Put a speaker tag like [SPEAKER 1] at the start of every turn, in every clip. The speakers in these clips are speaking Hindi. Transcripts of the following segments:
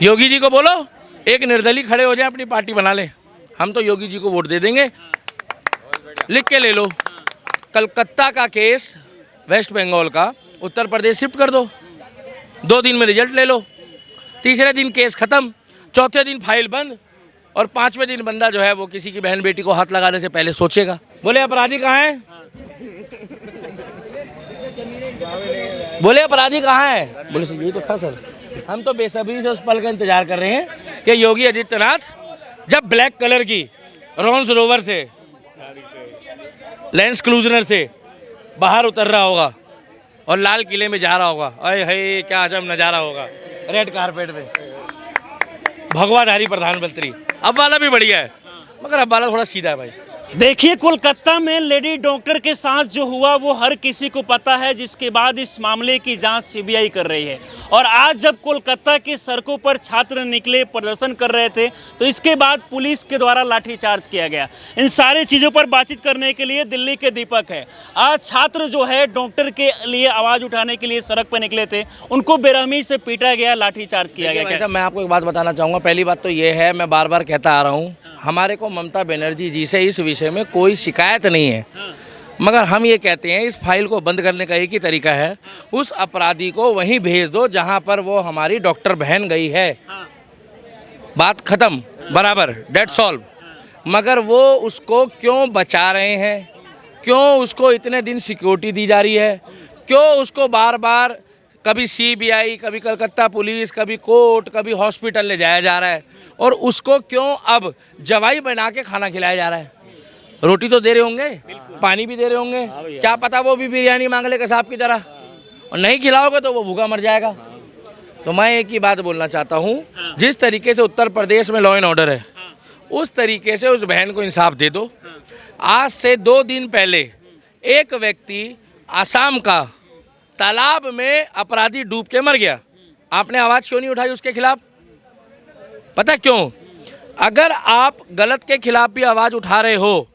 [SPEAKER 1] योगी जी को बोलो एक निर्दलीय खड़े हो जाए, अपनी पार्टी बना लें, हम तो योगी जी को वोट दे देंगे। लिख के ले लो, कलकत्ता का केस वेस्ट बंगाल का उत्तर प्रदेश शिफ्ट कर दो, 2 दिन में रिजल्ट ले लो, तीसरे दिन केस खत्म, चौथे दिन फाइल बंद, और 5वें दिन बंदा जो है वो किसी की बहन बेटी को हाथ लगाने से पहले सोचेगा। बोले अपराधी कहाँ है? बोले अपराधी कहाँ है? बोले सर यही तो था सर। हम तो बेसब्री से उस पल का इंतजार कर रहे हैं कि योगी आदित्यनाथ जब ब्लैक कलर की रोल्स रोवर से लेंस क्लूजनर से बाहर उतर रहा होगा और लाल किले में जा रहा होगा, अरे हे क्या अजब नज़ारा होगा रेड कारपेट पे, भगवाधारी प्रधानमंत्री। अब वाला भी बढ़िया है मगर अब वाला थोड़ा सीधा है भाई।
[SPEAKER 2] देखिए, कोलकाता में लेडी डॉक्टर के साथ जो हुआ वो हर किसी को पता है, जिसके बाद इस मामले की जांच सीबीआई कर रही है। और आज जब कोलकाता की सड़कों पर छात्र निकले, प्रदर्शन कर रहे थे, तो इसके बाद पुलिस के द्वारा लाठीचार्ज किया गया। इन सारी चीज़ों पर बातचीत करने के लिए दिल्ली के दीपक है। आज छात्र जो है डॉक्टर के लिए आवाज़ उठाने के लिए सड़क पर निकले थे, उनको बेरहमी से पीटा गया, लाठीचार्ज किया गया।
[SPEAKER 1] मैं आपको एक बात बताना चाहूँगा। पहली बात तो ये है, मैं बार बार कहता आ रहा हूँ, हमारे को ममता बनर्जी जी से इस विषय में कोई शिकायत नहीं है, मगर हम ये कहते हैं इस फाइल को बंद करने का एक ही तरीका है, उस अपराधी को वहीं भेज दो जहां पर वो हमारी डॉक्टर बहन गई है, बात खत्म, बराबर, डेट सॉल्व। मगर वो उसको क्यों बचा रहे हैं, क्यों उसको इतने दिन सिक्योरिटी दी जा रही है, क्यों उसको बार बार कभी सीबीआई, कभी कलकत्ता पुलिस, कभी कोर्ट, कभी हॉस्पिटल ले जाया जा रहा है, और उसको क्यों अब जवाई बना के खाना खिलाया जा रहा है। रोटी तो दे रहे होंगे, पानी भी दे रहे होंगे, क्या पता वो भी बिरयानी मांग ले कसाब की तरह, और नहीं खिलाओगे तो वो भूखा मर जाएगा। तो मैं एक ही बात बोलना चाहता हूँ, जिस तरीके से उत्तर प्रदेश में लॉ एंड ऑर्डर है, उस तरीके से उस बहन को इंसाफ दे दो। आज से 2 दिन पहले एक व्यक्ति आसाम का तालाब में अपराधी डूब के मर गया, आपने आवाज़ क्यों नहीं उठाई उसके खिलाफ? पता क्यों? अगर आप गलत के खिलाफ भी आवाज़ उठा रहे हो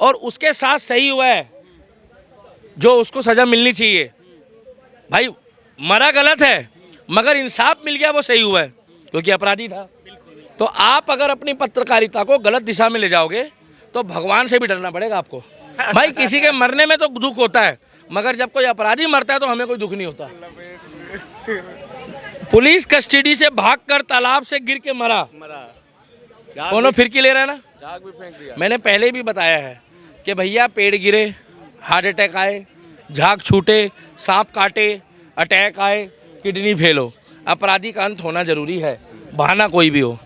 [SPEAKER 1] और उसके साथ सही हुआ है, जो उसको सज़ा मिलनी चाहिए, भाई मरा गलत है मगर इंसाफ मिल गया, वो सही हुआ है क्योंकि अपराधी था। तो आप अगर अपनी पत्रकारिता को गलत दिशा में ले जाओगे तो भगवान से भी डरना पड़ेगा आपको। भाई किसी के मरने में तो दुख होता है, मगर जब कोई अपराधी मरता है तो हमें कोई दुख नहीं होता। पुलिस कस्टडी से भागकर तालाब से गिर के मरा, दोनों फिरकी ले रहे हैं ना। झाग भी फेंक दिया। मैंने पहले भी बताया है कि भैया पेड़ गिरे, हार्ट अटैक आए, झाग छूटे, सांप काटे, अटैक आए, किडनी फेल हो, अपराधी का अंत होना जरूरी है, बहाना कोई भी हो।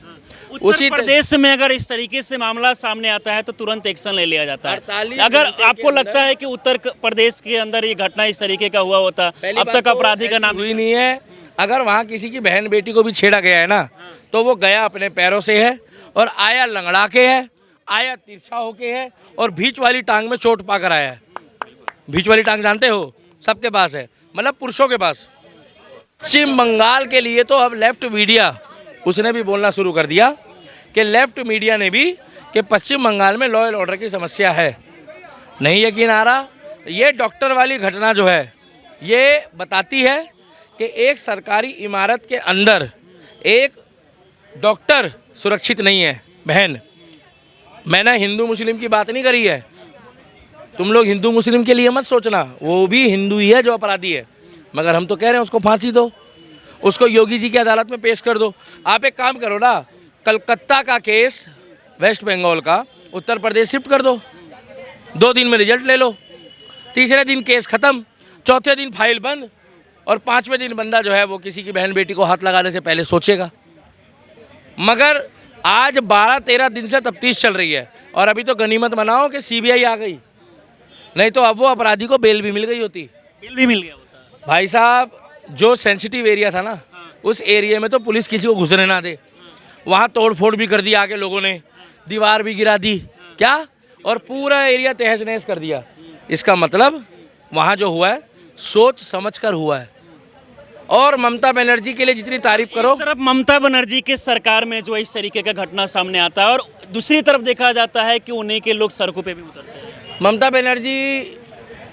[SPEAKER 2] उसी प्रदेश में अगर इस तरीके से मामला सामने आता है तो तुरंत एक्शन ले लिया जाता है। अगर आपको लगता है कि उत्तर प्रदेश के अंदर ये घटना इस तरीके का हुआ होता, अब तक अपराधी का नाम
[SPEAKER 1] हुई नहीं है। अगर वहाँ किसी की बहन बेटी को भी छेड़ा गया है ना, तो वो गया अपने पैरों से है और आया लंगड़ा के है, आया तिरछा होके है, और बीच वाली टांग में चोट पाकर आया है। बीच वाली टांग जानते हो, सबके पास है, मतलब पुरुषों के पास। पश्चिम बंगाल के लिए तो अब लेफ्ट मीडिया उसने भी बोलना शुरू कर दिया कि लेफ्ट मीडिया ने भी कि पश्चिम बंगाल में लॉ एंड ऑर्डर की समस्या है। नहीं यकीन आ रहा, ये डॉक्टर वाली घटना जो है ये बताती है कि एक सरकारी इमारत के अंदर एक डॉक्टर सुरक्षित नहीं है। बहन, मैंने हिंदू मुस्लिम की बात नहीं करी है, तुम लोग हिंदू मुस्लिम के लिए मत सोचना, वो भी हिंदू ही है जो अपराधी है, मगर हम तो कह रहे हैं उसको फांसी दो, उसको योगी जी की अदालत में पेश कर दो। आप एक काम करो ना, कलकत्ता का केस वेस्ट बंगाल का उत्तर प्रदेश शिफ्ट कर दो, 2 दिन में रिजल्ट ले लो, तीसरे दिन केस खत्म, चौथे दिन फाइल बंद, और 5वें दिन बंदा जो है वो किसी की बहन बेटी को हाथ लगाने से पहले सोचेगा। मगर आज 12-13 दिन से तफ्तीश चल रही है, और अभी तो गनीमत मनाओ कि सीबीआई आ गई, नहीं तो अब वो अपराधी को बेल भी मिल गई होती।
[SPEAKER 2] बेल भी मिल गया होता।
[SPEAKER 1] भाई साहब, जो सेंसिटिव एरिया था ना, उस एरिया में तो पुलिस किसी को घुसने ना दे, वहाँ तोड़ फोड़ भी कर दिया आके लोगों ने, दीवार भी गिरा दी, क्या, और पूरा एरिया तहस नहस कर दिया। इसका मतलब वहाँ जो हुआ है सोच समझ कर हुआ है। और ममता बनर्जी के लिए जितनी तारीफ करो,
[SPEAKER 2] तरफ ममता बनर्जी के सरकार में जो इस तरीके का घटना सामने आता है, और दूसरी तरफ देखा जाता है कि उन्हीं के लोग सड़कों पे भी उतरते हैं।
[SPEAKER 1] ममता बनर्जी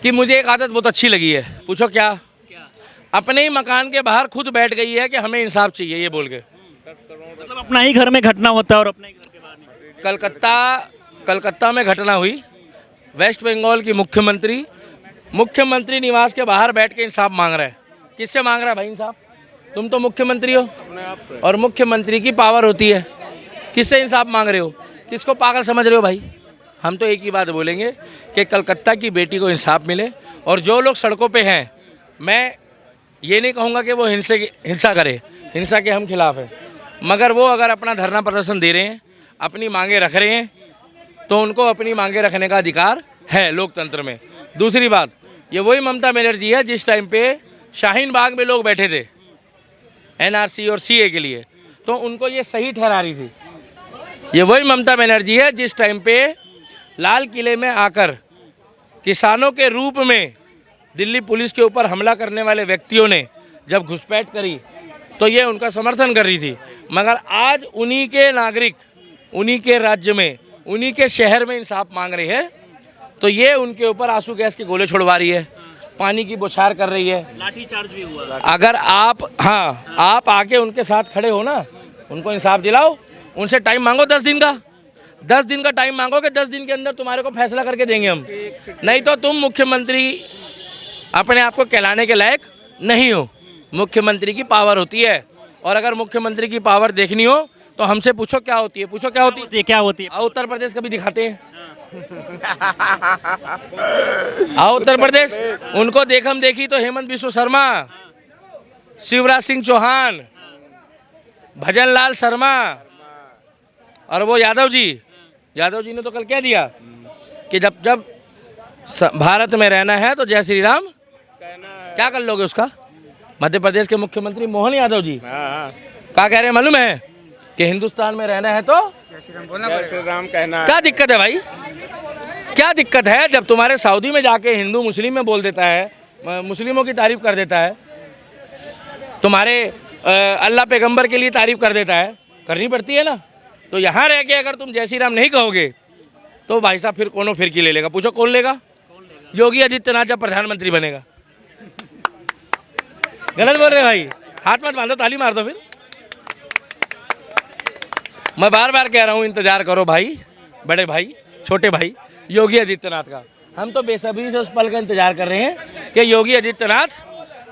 [SPEAKER 1] की मुझे एक आदत बहुत अच्छी लगी है, पूछो क्या? अपने ही मकान के बाहर खुद बैठ गई है कि हमें इंसाफ चाहिए, ये बोल के।
[SPEAKER 2] मतलब अपना ही घर में घटना होता है और अपने ही घर के बाहर नहीं।
[SPEAKER 1] कलकत्ता में घटना हुई। वेस्ट बंगाल की मुख्यमंत्री निवास के बाहर बैठ के इंसाफ मांग रहा है। किससे मांग रहा है भाई इंसाफ? तुम तो मुख्यमंत्री हो और मुख्यमंत्री की पावर होती है। किससे इंसाफ मांग रहे हो? किसको पागल समझ रहे हो भाई? हम तो एक ही बात बोलेंगे कि कलकत्ता की बेटी को इंसाफ मिले। और जो लोग सड़कों पे हैं, मैं ये नहीं कहूँगा कि वो हिंसा करे, हिंसा के हम खिलाफ हैं, मगर वो अगर अपना धरना प्रदर्शन दे रहे हैं, अपनी मांगे रख रहे हैं, तो उनको अपनी मांगे रखने का अधिकार है लोकतंत्र में। दूसरी बात, ये वही ममता बनर्जी है जिस टाइम पे शाहीन बाग में लोग बैठे थे एनआरसी और सीए के लिए, तो उनको ये सही ठहरा रही थी। ये वही ममता बनर्जी है जिस टाइम पे लाल किले में आकर किसानों के रूप में दिल्ली पुलिस के ऊपर हमला करने वाले व्यक्तियों ने जब घुसपैठ करी तो ये उनका समर्थन कर रही थी। मगर आज उन्हीं के नागरिक, उन्हीं के राज्य में, उन्हीं के शहर में इंसाफ मांग रहे हैं, तो ये उनके ऊपर आंसू गैस के गोले छोड़वा रही है, पानी की बौछार कर रही है,
[SPEAKER 2] लाठीचार्ज भी हुआ।
[SPEAKER 1] अगर आप आके उनके साथ खड़े हो ना, उनको इंसाफ दिलाओ, उनसे टाइम मांगो 10 दिन का। 10 दिन का टाइम मांगो कि 10 दिन के अंदर तुम्हारे को फैसला करके देंगे हम। नहीं तो तुम मुख्यमंत्री अपने आप को कहलाने के लायक नहीं हो। मुख्यमंत्री की पावर होती है, और अगर मुख्यमंत्री की पावर देखनी हो तो हमसे पूछो क्या होती है। पूछो क्या होती है?
[SPEAKER 2] क्या होती है?
[SPEAKER 1] आओ उत्तर प्रदेश कभी दिखाते हैं। आओ उत्तर प्रदेश, उनको देखम देखी तो हेमंत बिस्व शर्मा, शिवराज सिंह चौहान, भजन लाल शर्मा और वो यादव जी ने तो कल कह दिया कि जब भारत में रहना है तो जय श्री राम क्या कर लोगे उसका। मध्य प्रदेश के मुख्यमंत्री मोहन यादव जी क्या कह रहे हैं मालूम है? कि हिंदुस्तान में रहना है तो जय श्री राम कहना। क्या दिक्कत है भाई? क्या दिक्कत है जब तुम्हारे सऊदी में जाके हिंदू मुस्लिम में बोल देता है, मुस्लिमों की तारीफ कर देता है, तुम्हारे अल्लाह पैगंबर के लिए तारीफ कर देता है, करनी पड़ती है ना। तो यहाँ रह के अगर तुम जय श्री राम नहीं कहोगे तो भाई साहब फिर कौन फिरकी ले लेगा? पूछो कौन लेगा? योगी आदित्यनाथ जब प्रधानमंत्री बनेगा। गलत बोल रहे भाई, हाथ मत बांधो, ताली मार दो। फिर मैं बार बार कह रहा हूँ, इंतजार करो भाई, बड़े भाई, छोटे भाई, योगी आदित्यनाथ का। हम तो बेसब्री से उस पल का इंतजार कर रहे हैं कि योगी आदित्यनाथ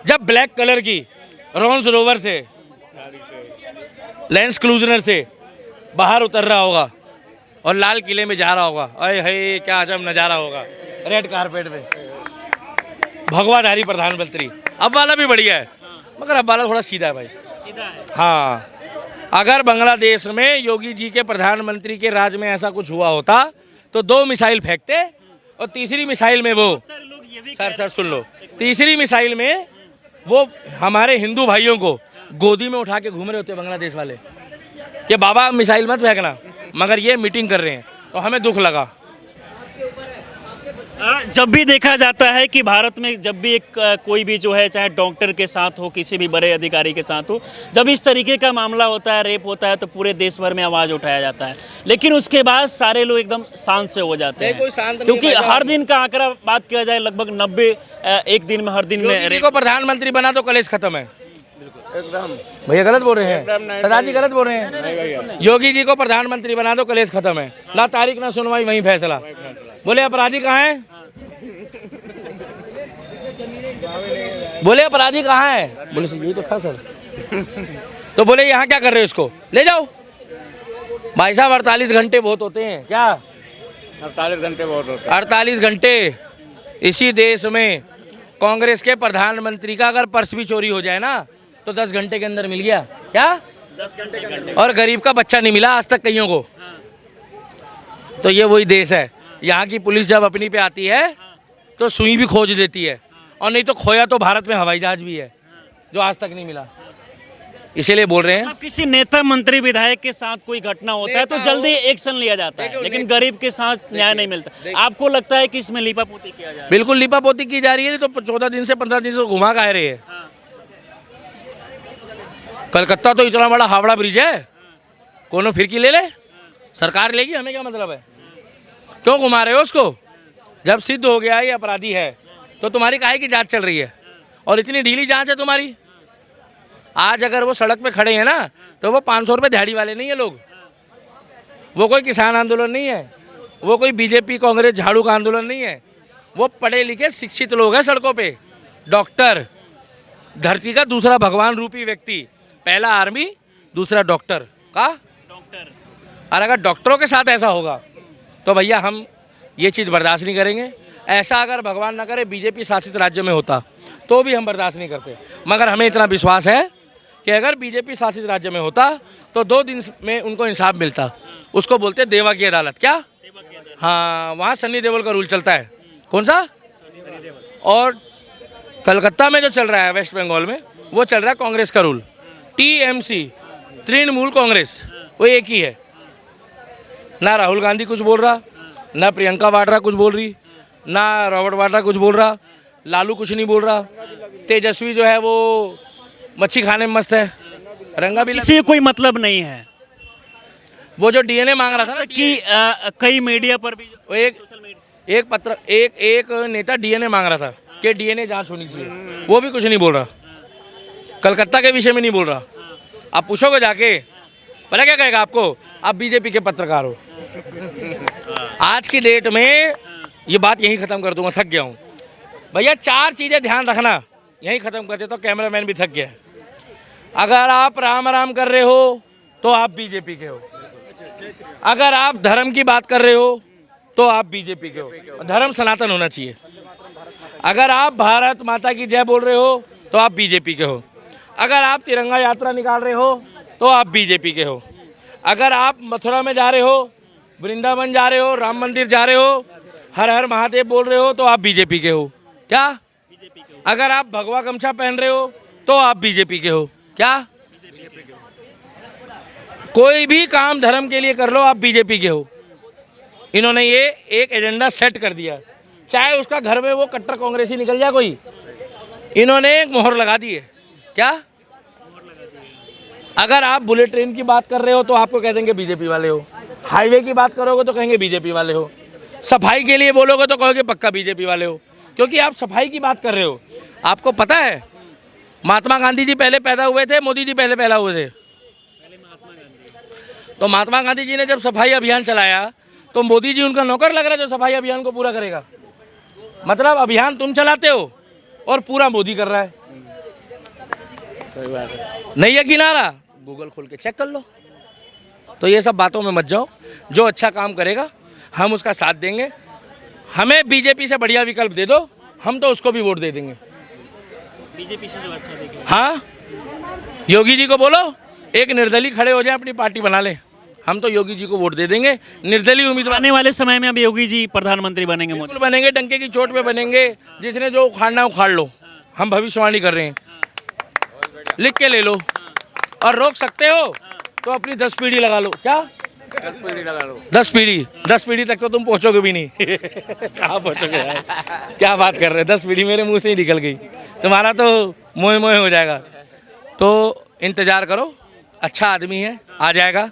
[SPEAKER 1] जब ब्लैक कलर की रोल्स रोवर से, लेंस क्रूजनर से बाहर उतर रहा होगा और लाल किले में जा रहा होगा। अरे हे क्या अजब नज़ारा होगा रेड कारपेट पे, भगवाधारी प्रधानमंत्री। अब वाला भी बढ़िया है, मगर अब वाला थोड़ा सीधा है भाई, सीधा है। हाँ, अगर बांग्लादेश में योगी जी के प्रधानमंत्री के राज में ऐसा कुछ हुआ होता तो 2 मिसाइल फेंकते और तीसरी मिसाइल में वो सर सुन लो, तीसरी मिसाइल में वो हमारे हिंदू भाइयों को गोदी में उठा के घूम रहे होते बांग्लादेश वाले कि बाबा मिसाइल मत फेंकना, मगर ये मीटिंग कर रहे हैं तो हमें दुख लगा।
[SPEAKER 2] जब भी देखा जाता है कि भारत में जब भी कोई भी जो है, चाहे डॉक्टर के साथ हो, किसी भी बड़े अधिकारी के साथ हो, जब इस तरीके का मामला होता है, रेप होता है, तो पूरे देश भर में आवाज़ उठाया जाता है। लेकिन उसके बाद सारे लोग एकदम शांत से हो जाते हैं, कोई शांत, क्योंकि हर दिन का आंकड़ा बात किया जाए लगभग 90 एक दिन में, हर दिन में
[SPEAKER 1] को प्रधानमंत्री बना तो कलेश खत्म है। एकदम भैया गलत बोल रहे हैं, सदा जी गलत बोल रहे हैं। योगी जी को प्रधानमंत्री बना दो कलेश खत्म है, ना तारीख ना सुनवाई, वहीं फैसला। बोले अपराधी कहाँ है? बोले अपराधी कहाँ है? बोले यही तो था सर। तो बोले यहाँ क्या कर रहे हो, इसको ले जाओ। भाई साहब 48 घंटे बहुत होते हैं क्या?
[SPEAKER 3] 48 घंटे बहुत होते हैं।
[SPEAKER 1] 48 घंटे इसी देश में कांग्रेस के प्रधानमंत्री का अगर पर्स भी चोरी हो जाए ना तो 10 घंटे के अंदर मिल गया क्या?
[SPEAKER 2] 10 घंटे।
[SPEAKER 1] और गरीब का बच्चा नहीं मिला आज तक कईयों को। तो ये वही देश है। यहाँ की पुलिस जब अपनी पे आती है तो सुई भी खोज देती है, और नहीं तो खोया तो भारत में हवाई जहाज भी है जो आज तक नहीं मिला। इसीलिए बोल रहे हैं
[SPEAKER 2] किसी नेता, मंत्री, विधायक के साथ कोई घटना होता है तो जल्दी एक्शन लिया जाता है, लेकिन गरीब के साथ न्याय नहीं मिलता। आपको लगता है कि इसमें लीपापोती किया जा रहा है?
[SPEAKER 1] बिल्कुल लीपापोती की जा रही है। तो 14 दिन से 15 दिन से घुमा कह रहे हैं। कलकत्ता तो इतना बड़ा हावड़ा ब्रिज है, कोनो फिरकी ले ले, सरकार लेगी, हमें क्या मतलब है? क्यों घुमा रहे हो उसको? जब सिद्ध हो गया ये अपराधी है तो तुम्हारी काहे की जांच चल रही है? और इतनी ढीली जांच है तुम्हारी। आज अगर वो सड़क पे खड़े हैं ना तो वो 500 रुपये दिहाड़ी वाले नहीं है लोग, वो कोई किसान आंदोलन नहीं है, वो कोई बीजेपी कांग्रेस झाड़ू का आंदोलन नहीं है, वो पढ़े लिखे शिक्षित लोग हैं सड़कों पे, डॉक्टर, धरती का दूसरा भगवान रूपी व्यक्ति, पहला आर्मी दूसरा डॉक्टर का
[SPEAKER 2] डॉक्टर।
[SPEAKER 1] और अगर डॉक्टरों के साथ ऐसा होगा तो भैया हम ये चीज़ बर्दाश्त नहीं करेंगे। ऐसा अगर भगवान ना करे बीजेपी शासित राज्य में होता तो भी हम बर्दाश्त नहीं करते, मगर हमें इतना विश्वास है कि अगर बीजेपी शासित राज्य में होता तो 2 दिन में उनको इंसाफ मिलता। उसको बोलते देवा की अदालत। क्या? हाँ, वहाँ सन्नी देओल का रूल चलता है। कौन सा? और कलकत्ता में जो चल रहा है वेस्ट बंगाल में वो चल रहा है कांग्रेस का रूल, टीएमसी, तृणमूल कांग्रेस, वो एक ही है। ना राहुल गांधी कुछ बोल रहा, ना प्रियंका वाड्रा कुछ बोल रही, ना रॉबर्ट वाड्रा कुछ बोल रहा, लालू कुछ नहीं बोल रहा, तेजस्वी जो है वो मच्छी खाने में मस्त है, रंगा भी
[SPEAKER 2] किसी को कोई मतलब नहीं है
[SPEAKER 1] वो जो डीएनए मांग रहा था ना
[SPEAKER 2] कि कई मीडिया पर भी
[SPEAKER 1] वो एक नेता डीएनए मांग रहा था कि डीएनए जांच होनी चाहिए, वो भी कुछ नहीं बोल रहा, कलकत्ता के विषय में नहीं बोल रहा। आप पूछोगे जाके, पता क्या कहेगा आपको, आप बीजेपी के पत्रकार हो। आज की डेट में ये बात यहीं ख़त्म कर दूंगा, थक गया हूँ भैया। 4 चीज़ें ध्यान रखना, यहीं ख़त्म करते तो कैमरामैन भी थक गया। अगर आप राम राम कर रहे हो तो आप बीजेपी के हो, अगर आप धर्म की बात कर रहे हो तो आप बीजेपी के हो, धर्म सनातन होना चाहिए। अगर आप भारत माता की जय बोल रहे हो तो आप बीजेपी के हो, अगर आप तिरंगा यात्रा निकाल रहे हो तो आप बीजेपी के हो, अगर आप मथुरा में जा रहे हो, वृंदावन जा रहे हो, राम मंदिर जा रहे हो, हर हर महादेव बोल रहे हो तो आप बीजेपी के हो। क्या? अगर आप भगवा गमछा पहन रहे हो तो आप बीजेपी के हो। क्या? कोई भी काम धर्म के लिए कर लो आप बीजेपी के हो। इन्होंने ये एक एजेंडा सेट कर दिया, चाहे उसका घर में वो कट्टर कांग्रेसी निकल जाए कोई, इन्होंने एक मोहर लगा दी है। क्या? अगर आप बुलेट ट्रेन की बात कर रहे हो तो आपको कह देंगे बीजेपी वाले हो, हाईवे की बात करोगे तो कहेंगे बीजेपी वाले हो, सफाई के लिए बोलोगे तो कहोगे पक्का बीजेपी वाले हो, क्योंकि आप सफाई की बात कर रहे हो। आपको पता है महात्मा गांधी जी पहले पैदा हुए थे, मोदी जी पहले पैदा हुए थे? तो महात्मा गांधी जी ने जब सफाई अभियान चलाया तो मोदी जी उनका नौकर लग रहा है जो सफाई अभियान को पूरा करेगा। मतलब अभियान तुम चलाते हो और पूरा मोदी कर रहा है।
[SPEAKER 3] सही बात है।
[SPEAKER 1] नहीं यकीन आ रहा, गूगल खोल के चेक कर लो। तो ये सब बातों में मत जाओ, जो अच्छा काम करेगा हम उसका साथ देंगे। हमें बीजेपी से बढ़िया विकल्प दे दो, हम तो उसको भी वोट दे देंगे।
[SPEAKER 2] बीजेपी से जो अच्छा देखें।
[SPEAKER 1] हाँ, योगी जी को बोलो एक निर्दलीय खड़े हो जाए, अपनी पार्टी बना ले, हम तो योगी जी को वोट दे देंगे। निर्दलीय उम्मीदवार
[SPEAKER 2] आने वाले समय में अब योगी जी प्रधानमंत्री बनेंगे, मोदी
[SPEAKER 1] बिल्कुल बनेंगे, डंके की चोट पे बनेंगे। जिसने जो उखाड़ना उखाड़ लो, हम भविष्यवाणी कर रहे हैं, लिख के ले लो। और रोक सकते हो तो अपनी 10 पीढ़ी लगा लो। क्या? 10 पीढ़ी तक तो तुम पहुंचोगे भी नहीं। कहाँ पहुंचोगे यार, क्या बात कर रहे हैं, 10 पीढ़ी मेरे मुंह से ही निकल गई, तुम्हारा तो मोह मोह हो जाएगा। तो इंतजार करो, अच्छा आदमी है, आ जाएगा।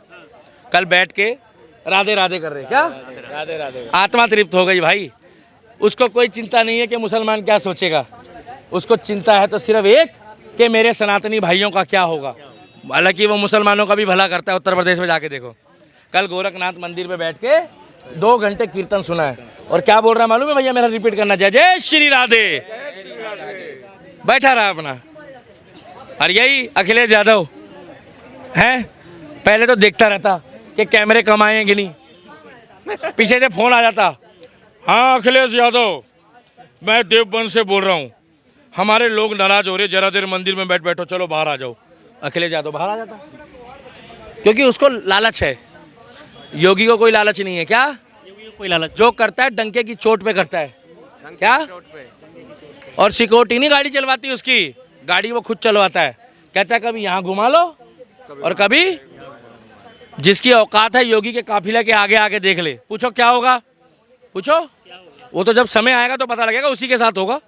[SPEAKER 1] कल बैठ के राधे राधे कर रहे हैं। क्या?
[SPEAKER 3] राधे राधे।
[SPEAKER 1] आत्मा तृप्त हो गई भाई। उसको कोई चिंता नहीं है कि मुसलमान क्या सोचेगा, उसको चिंता है तो सिर्फ एक कि मेरे सनातनी भाइयों का क्या होगा। हालांकि वो मुसलमानों का भी भला करता है, उत्तर प्रदेश में जाके देखो। कल गोरखनाथ मंदिर में बैठ के 2 घंटे कीर्तन सुना है, और क्या बोल रहा है मालूम है भैया, मेरा रिपीट करना चाहिए, जय श्री राधे। बैठा रहा अपना। और यही अखिलेश यादव हैं, पहले तो देखता रहता कि कैमरे कम आए कि नहीं, पीछे से फोन आ जाता, हाँ अखिलेश यादव मैं देवबंद से बोल रहा हूँ, हमारे लोग नाराज हो रहे, जरा देर मंदिर में बैठो, चलो बाहर आ जाओ। अखिलेश यादव बाहर आ जाता, क्योंकि उसको लालच है। योगी को कोई लालच नहीं है। क्या?
[SPEAKER 2] योगी को कोई लालच।
[SPEAKER 1] जो करता है डंके की चोट पे करता है। क्या? और सिक्योरिटी नहीं गाड़ी चलवाती उसकी, गाड़ी वो खुद चलवाता है। कहता है कभी यहाँ घुमा लो और कभी जिसकी औकात है योगी के काफिले के आगे आगे देख ले। पूछो क्या होगा, पूछो, वो तो जब समय आएगा तो पता लगेगा, उसी के साथ होगा।